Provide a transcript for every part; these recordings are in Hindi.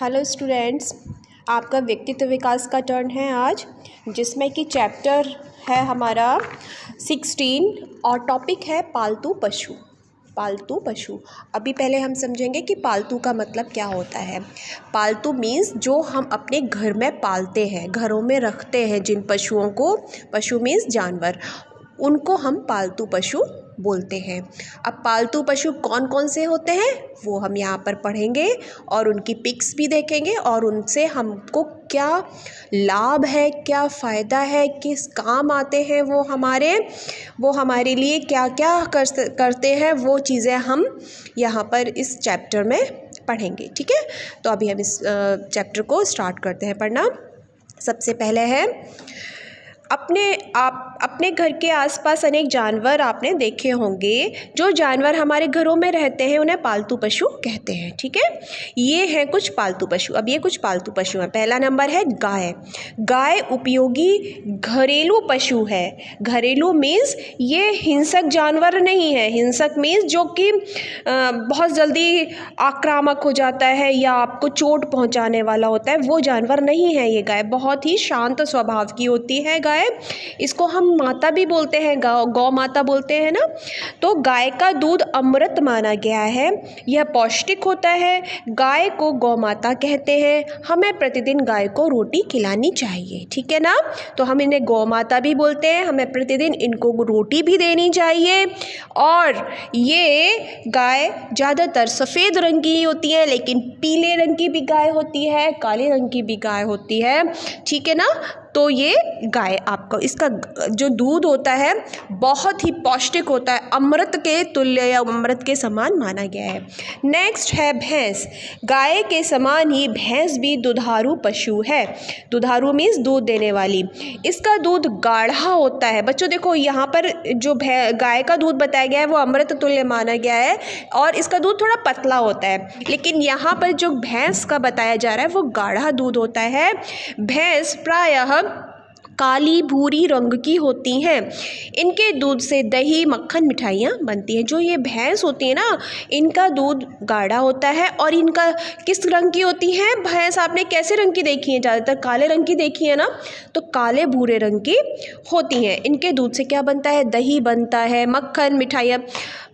हेलो स्टूडेंट्स, आपका व्यक्तित्व विकास का टर्न है आज, जिसमें कि चैप्टर है हमारा 16 और टॉपिक है पालतू पशु। पालतू पशु। अभी पहले हम समझेंगे कि पालतू का मतलब क्या होता है। पालतू मीन्स जो हम अपने घर में पालते हैं, घरों में रखते हैं जिन पशुओं को। पशु मीन्स जानवर, उनको हम पालतू पशु बोलते हैं। अब पालतू पशु कौन कौन से होते हैं वो हम यहाँ पर पढ़ेंगे और उनकी पिक्स भी देखेंगे और उनसे हमको क्या लाभ है, क्या फ़ायदा है, किस काम आते हैं वो हमारे लिए क्या क्या करते हैं, वो चीज़ें हम यहाँ पर इस चैप्टर में पढ़ेंगे। ठीक है, तो अभी हम इस चैप्टर को स्टार्ट करते हैं पढ़ना। सबसे पहले है अपने घर के आसपास अनेक जानवर आपने देखे होंगे। जो जानवर हमारे घरों में रहते हैं उन्हें पालतू पशु कहते हैं। ठीक है, ये हैं कुछ पालतू पशु। अब ये कुछ पालतू पशु हैं। पहला नंबर है गाय। गाय उपयोगी घरेलू पशु है। घरेलू मीन्स ये हिंसक जानवर नहीं है। हिंसक मीन्स जो कि बहुत जल्दी आक्रामक हो जाता है या आपको चोट पहुंचाने वाला होता है, वो जानवर नहीं है। ये गाय बहुत ही शांत स्वभाव की होती है। गाय, इसको हम माता भी बोलते हैं, गौ माता बोलते हैं ना। तो गाय का दूध अमृत माना गया है, यह पौष्टिक होता है। गाय को गौ माता कहते हैं। हमें प्रतिदिन गाय को रोटी खिलानी चाहिए। ठीक है ना, तो हम इन्हें गौ माता भी बोलते हैं। हमें प्रतिदिन इनको रोटी भी देनी चाहिए। और ये गाय ज़्यादातर सफ़ेद रंग की होती है, लेकिन पीले रंग की भी गाय होती है, काले रंग की भी गाय होती है। ठीक है ना, तो ये गाय आपको, इसका जो दूध होता है बहुत ही पौष्टिक होता है, अमृत के तुल्य या अमृत के समान माना गया है। नेक्स्ट है भैंस। गाय के समान ही भैंस भी दुधारू पशु है। दुधारू मीन्स दूध देने वाली। इसका दूध गाढ़ा होता है। बच्चों देखो, यहाँ पर जो गाय का दूध बताया गया है वो अमृत तुल्य माना गया है और इसका दूध थोड़ा पतला होता है, लेकिन यहाँ पर जो भैंस का बताया जा रहा है वो गाढ़ा दूध होता है। भैंस प्रायः काली भूरी रंग की होती हैं। इनके दूध से दही, मक्खन, मिठाइयाँ बनती हैं। जो ये भैंस होती है ना, इनका दूध गाढ़ा होता है। और इनका किस रंग की होती हैं भैंस? आपने कैसे रंग की देखी है? ज़्यादातर काले रंग की देखी है ना, तो काले भूरे रंग की होती हैं। इनके दूध से क्या बनता है? दही बनता है, मक्खन, मिठाइयाँ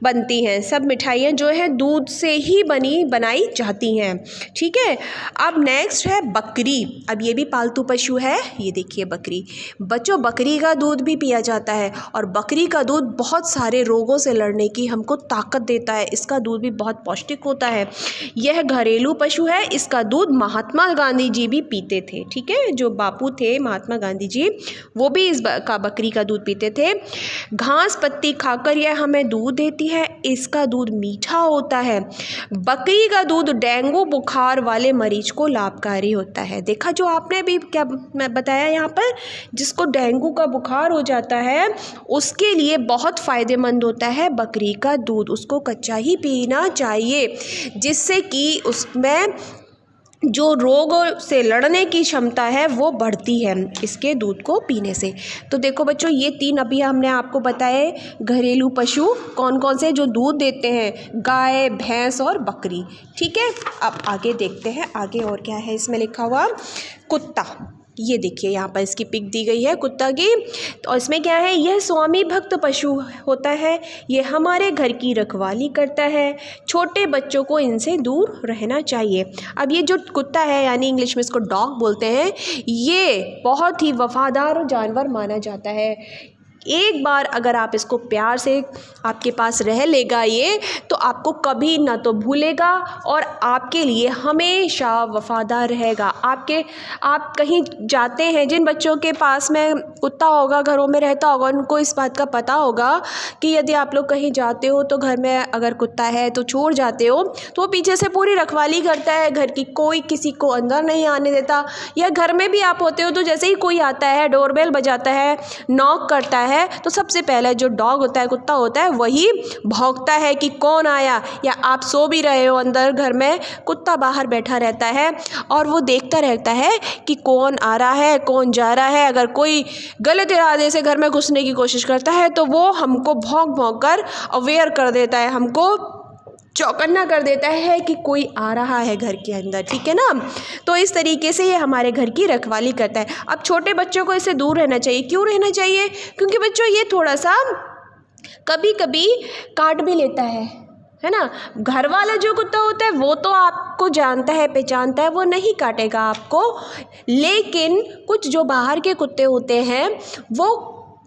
बनती हैं। सब मिठाइयाँ जो है दूध से ही बनाई जाती हैं। ठीक है, अब नेक्स्ट है बकरी। अब ये भी पालतू पशु है। ये देखिए बकरी। बच्चों, बकरी का दूध भी पिया जाता है और बकरी का दूध बहुत सारे रोगों से लड़ने की हमको ताकत देता है। इसका दूध भी बहुत पौष्टिक होता है। यह घरेलू पशु है। इसका दूध महात्मा गांधी जी भी पीते थे। ठीक है, जो बापू थे महात्मा गांधी जी, वो भी बकरी का दूध पीते थे। घास पत्ती खाकर यह हमें दूध देती है। इसका दूध मीठा होता है। बकरी का दूध डेंगू बुखार वाले मरीज को लाभकारी होता है। देखा, जो आपने भी क्या मैं बताया यहाँ पर, जिसको डेंगू का बुखार हो जाता है उसके लिए बहुत फ़ायदेमंद होता है बकरी का दूध। उसको कच्चा ही पीना चाहिए, जिससे कि उसमें जो रोगों से लड़ने की क्षमता है वो बढ़ती है इसके दूध को पीने से। तो देखो बच्चों, ये 3 अभी हमने आपको बताए घरेलू पशु कौन कौन से जो दूध देते हैं, गाय, भैंस और बकरी। ठीक है, अब आगे देखते हैं आगे और क्या है इसमें लिखा हुआ। कुत्ता। ये देखिए, यहाँ पर इसकी पिक दी गई है कुत्ता की। तो इसमें क्या है? यह स्वामी भक्त पशु होता है। ये हमारे घर की रखवाली करता है। छोटे बच्चों को इनसे दूर रहना चाहिए। अब ये जो कुत्ता है, यानी इंग्लिश में इसको डॉग बोलते हैं, ये बहुत ही वफादार जानवर माना जाता है। एक बार अगर आप इसको प्यार से आपके पास रह लेगा ये, तो आपको कभी ना तो भूलेगा और आपके लिए हमेशा वफादार रहेगा। आप कहीं जाते हैं, जिन बच्चों के पास में कुत्ता होगा, घरों में रहता होगा, उनको इस बात का पता होगा कि यदि आप लोग कहीं जाते हो तो घर में अगर कुत्ता है तो छोड़ जाते हो, तो वो पीछे से पूरी रखवाली करता है घर की। कोई किसी को अंदर नहीं आने देता। या घर में भी आप होते हो तो जैसे ही कोई आता है, डोरबेल बजाता है, नॉक करता है, तो सबसे पहले जो डॉग होता है, कुत्ता होता है, वही भौंकता है कि कौन आया। या आप सो भी रहे हो अंदर घर में, कुत्ता बाहर बैठा रहता है और वो देखता रहता है कि कौन आ रहा है, कौन जा रहा है। अगर कोई गलत इरादे से घर में घुसने की कोशिश करता है तो वो हमको भौंक भौंक कर अवेयर कर देता है हमको चौकन्ना कर देता है कि कोई आ रहा है घर के अंदर, ठीक है ना। तो इस तरीके से ये हमारे घर की रखवाली करता है। अब छोटे बच्चों को इससे दूर रहना चाहिए। क्यों रहना चाहिए? क्योंकि बच्चों ये थोड़ा सा कभी कभी काट भी लेता है ना। घर वाला जो कुत्ता होता है वो तो आपको जानता है, पहचानता है, वो नहीं काटेगा आपको, लेकिन कुछ जो बाहर के कुत्ते होते हैं वो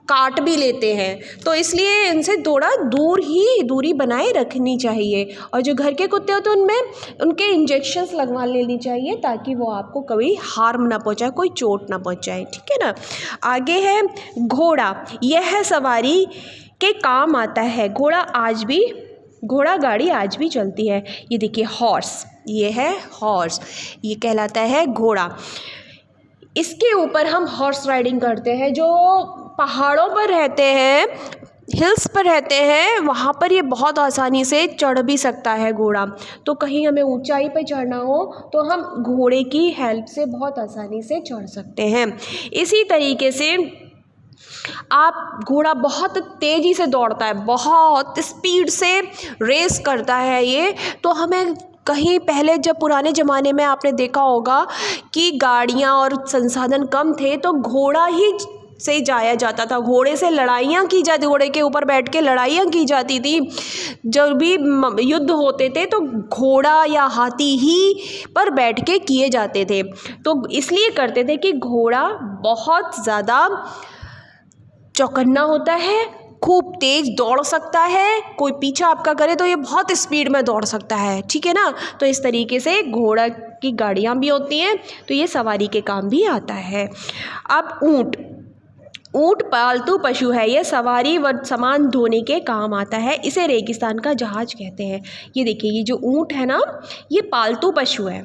काट भी लेते हैं। तो इसलिए इनसे थोड़ा दूरी बनाए रखनी चाहिए। और जो घर के कुत्ते होते हैं उनमें उनके इंजेक्शंस लगवा लेनी चाहिए ताकि वो आपको कभी हार्म ना पहुंचाए, कोई चोट ना पहुंचाए, ठीक है ना। आगे है घोड़ा। यह सवारी के काम आता है। घोड़ा गाड़ी आज भी चलती है। ये देखिए हॉर्स, ये है हॉर्स, ये कहलाता है घोड़ा। इसके ऊपर हम हॉर्स राइडिंग करते हैं। जो पहाड़ों पर रहते हैं, हिल्स पर रहते हैं, वहाँ पर ये बहुत आसानी से चढ़ भी सकता है घोड़ा। तो कहीं हमें ऊंचाई पर चढ़ना हो तो हम घोड़े की हेल्प से बहुत आसानी से चढ़ सकते हैं। इसी तरीके से घोड़ा बहुत तेज़ी से दौड़ता है, बहुत स्पीड से रेस करता है ये। तो हमें कहीं पहले जब पुराने ज़माने में आपने देखा होगा कि गाड़ियाँ और संसाधन कम थे तो घोड़ा ही से जाया जाता था, घोड़े से लड़ाइयाँ की जाती, घोड़े के ऊपर बैठ के लड़ाइयाँ की जाती थी। जब भी युद्ध होते थे तो घोड़ा या हाथी ही पर बैठ के किए जाते थे। तो इसलिए करते थे कि घोड़ा बहुत ज़्यादा चौकन्ना होता है, खूब तेज़ दौड़ सकता है, कोई पीछा आपका करे तो ये बहुत स्पीड में दौड़ सकता है, ठीक है ना। तो इस तरीके से घोड़ा की गाड़ियाँ भी होती हैं, तो ये सवारी के काम भी आता है। अब ऊँट पालतू पशु है। यह सवारी व सामान ढोने के काम आता है। इसे रेगिस्तान का जहाज कहते हैं। ये देखिए, ये जो ऊँट है ना, ये पालतू पशु है।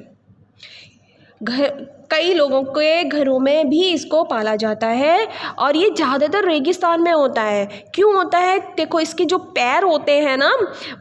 कई लोगों के घरों में भी इसको पाला जाता है और ये ज़्यादातर रेगिस्तान में होता है। क्यों होता है? देखो, इसके जो पैर होते हैं ना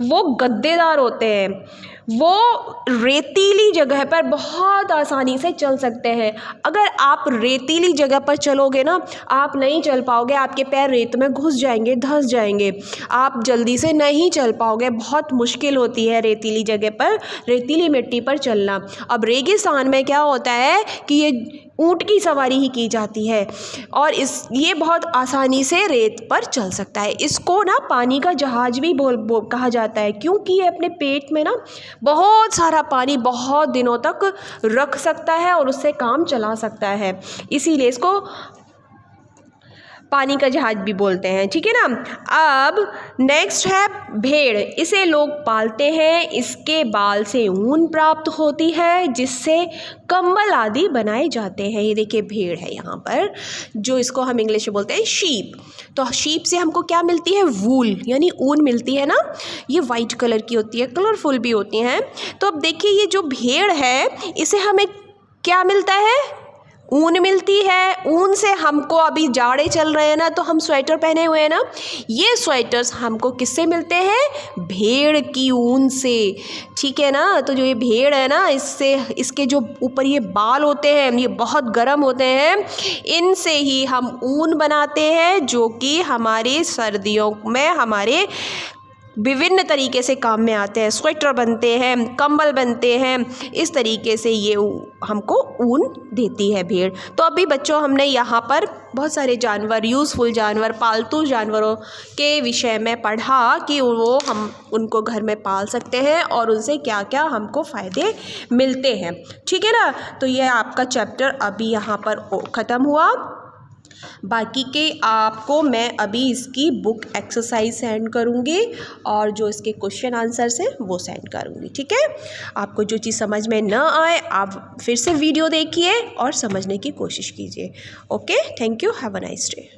वो गद्देदार होते हैं, वो रेतीली जगह पर बहुत आसानी से चल सकते हैं। अगर आप रेतीली जगह पर चलोगे ना, आप नहीं चल पाओगे, आपके पैर रेत में घुस जाएंगे, धंस जाएंगे, आप जल्दी से नहीं चल पाओगे। बहुत मुश्किल होती है रेतीली जगह पर, रेतीली मिट्टी पर चलना। अब रेगिस्तान में क्या होता है कि ये ऊँट की सवारी ही की जाती है और ये बहुत आसानी से रेत पर चल सकता है। इसको ना पानी का जहाज भी कहा जाता है, क्योंकि ये अपने पेट में ना बहुत सारा पानी बहुत दिनों तक रख सकता है और उससे काम चला सकता है, इसीलिए इसको पानी का जहाज भी बोलते हैं, ठीक है ना। अब नेक्स्ट है भेड़। इसे लोग पालते हैं। इसके बाल से ऊन प्राप्त होती है जिससे कंबल आदि बनाए जाते हैं। ये देखिए भेड़ है यहाँ पर, जो इसको हम इंग्लिश में बोलते हैं शीप। तो शीप से हमको क्या मिलती है? वूल, यानी ऊन मिलती है ना। ये वाइट कलर की होती है, कलरफुल भी होती हैं। तो अब देखिए, ये जो भेड़ है इसे हमें क्या मिलता है? ऊन मिलती है। ऊन से हमको, अभी जाड़े चल रहे हैं ना, तो हम स्वेटर पहने हुए हैं ना, ये स्वेटर्स हमको किससे मिलते हैं? भेड़ की ऊन से, ठीक है ना। तो जो ये भेड़ है ना, इसके जो ऊपर ये बाल होते हैं ये बहुत गर्म होते हैं, इनसे ही हम ऊन बनाते हैं, जो कि हमारी सर्दियों में हमारे विभिन्न तरीके से काम में आते हैं। स्वेटर बनते हैं, कंबल बनते हैं, इस तरीके से ये हमको ऊन देती है भेड़। तो अभी बच्चों, हमने यहाँ पर बहुत सारे जानवर, यूज़फुल जानवर, पालतू जानवरों के विषय में पढ़ा कि वो हम उनको घर में पाल सकते हैं और उनसे क्या क्या हमको फ़ायदे मिलते हैं, ठीक है ना। तो ये आपका चैप्टर अभी यहाँ पर ख़त्म हुआ। बाकी के आपको मैं अभी इसकी बुक एक्सरसाइज सेंड करूँगी और जो इसके क्वेश्चन आंसर्स हैं वो सेंड करूँगी, ठीक है। आपको जो चीज़ समझ में न आए आप फिर से वीडियो देखिए और समझने की कोशिश कीजिए। Okay, thank you, have a nice day.